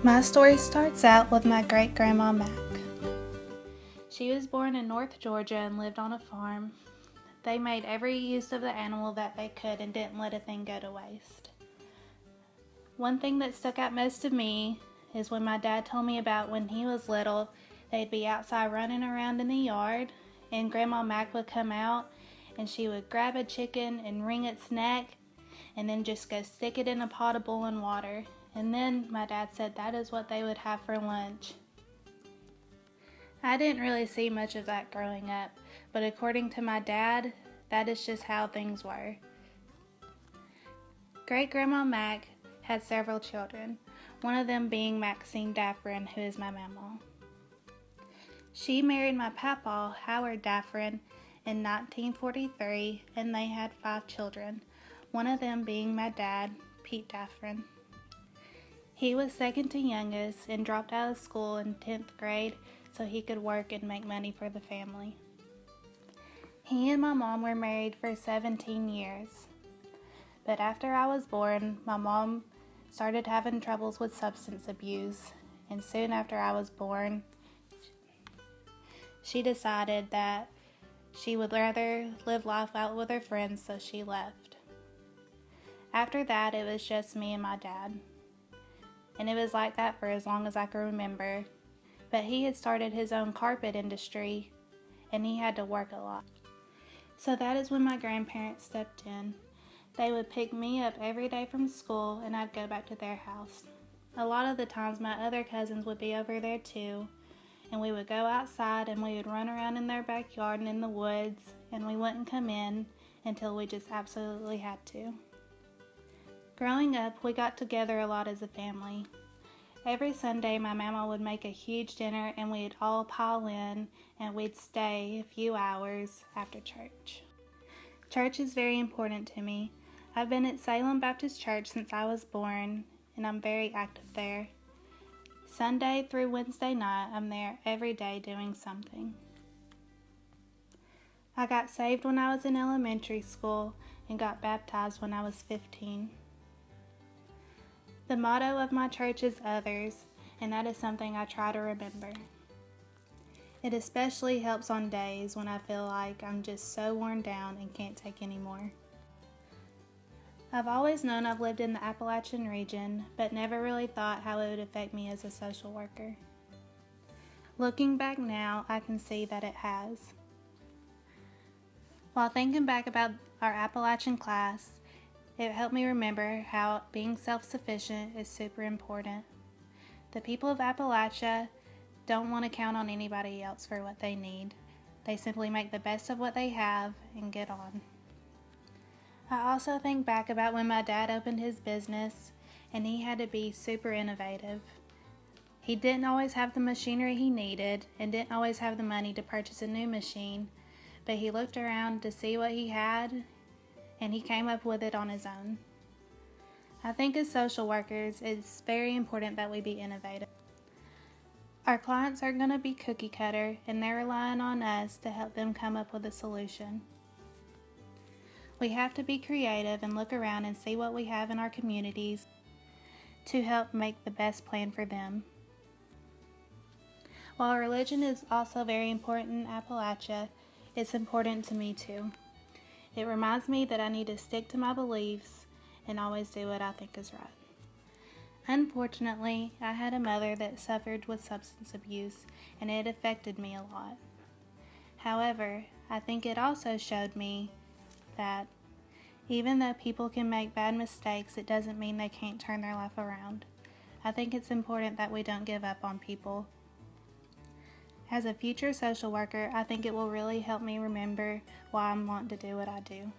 My story starts out with my great-grandma Mac. She was born in North Georgia and lived on a farm. They made every use of the animal that they could and didn't let a thing go to waste. One thing that stuck out most to me is when my dad told me about when he was little, they'd be outside running around in the yard, and Grandma Mac would come out and she would grab a chicken and wring its neck and then just go stick it in a pot of boiling water. And then my dad said that is what they would have for lunch. I didn't really see much of that growing up, but according to my dad, that is just how things were. Great-Grandma Mac had several children, one of them being Maxine Daffrin, who is my mama. She married my papa, Howard Daffrin, in 1943, and they had 5 children, one of them being my dad, Pete Daffrin. He was second to youngest and dropped out of school in 10th grade so he could work and make money for the family. He and my mom were married for 17 years. But after I was born, my mom started having troubles with substance abuse, and soon after I was born, she decided that she would rather live life out with her friends, so she left. After that, it was just me and my dad. And it was like that for as long as I can remember. But he had started his own carpet industry, and he had to work a lot. So that is when my grandparents stepped in. They would pick me up every day from school, and I'd go back to their house. A lot of the times my other cousins would be over there too, and we would go outside and we would run around in their backyard and in the woods, and we wouldn't come in until we just absolutely had to. Growing up, we got together a lot as a family. Every Sunday, my mama would make a huge dinner and we'd all pile in and we'd stay a few hours after church. Church is very important to me. I've been at Salem Baptist Church since I was born, and I'm very active there. Sunday through Wednesday night, I'm there every day doing something. I got saved when I was in elementary school and got baptized when I was 15. The motto of my church is others, and that is something I try to remember. It especially helps on days when I feel like I'm just so worn down and can't take any more. I've always known I've lived in the Appalachian region, but never really thought how it would affect me as a social worker. Looking back now, I can see that it has. While thinking back about our Appalachian class, it helped me remember how being self-sufficient is super important. The people of Appalachia don't want to count on anybody else for what they need. They simply make the best of what they have and get on. I also think back about when my dad opened his business and he had to be super innovative. He didn't always have the machinery he needed and didn't always have the money to purchase a new machine, but he looked around to see what he had and he came up with it on his own. I think as social workers, it's very important that we be innovative. Our clients aren't going to be cookie cutter, and they're relying on us to help them come up with a solution. We have to be creative and look around and see what we have in our communities to help make the best plan for them. While religion is also very important in Appalachia, it's important to me too. It reminds me that I need to stick to my beliefs and always do what I think is right. Unfortunately, I had a mother that suffered with substance abuse, and it affected me a lot. However, I think it also showed me that even though people can make bad mistakes, it doesn't mean they can't turn their life around. I think it's important that we don't give up on people. As a future social worker, I think it will really help me remember why I want to do what I do.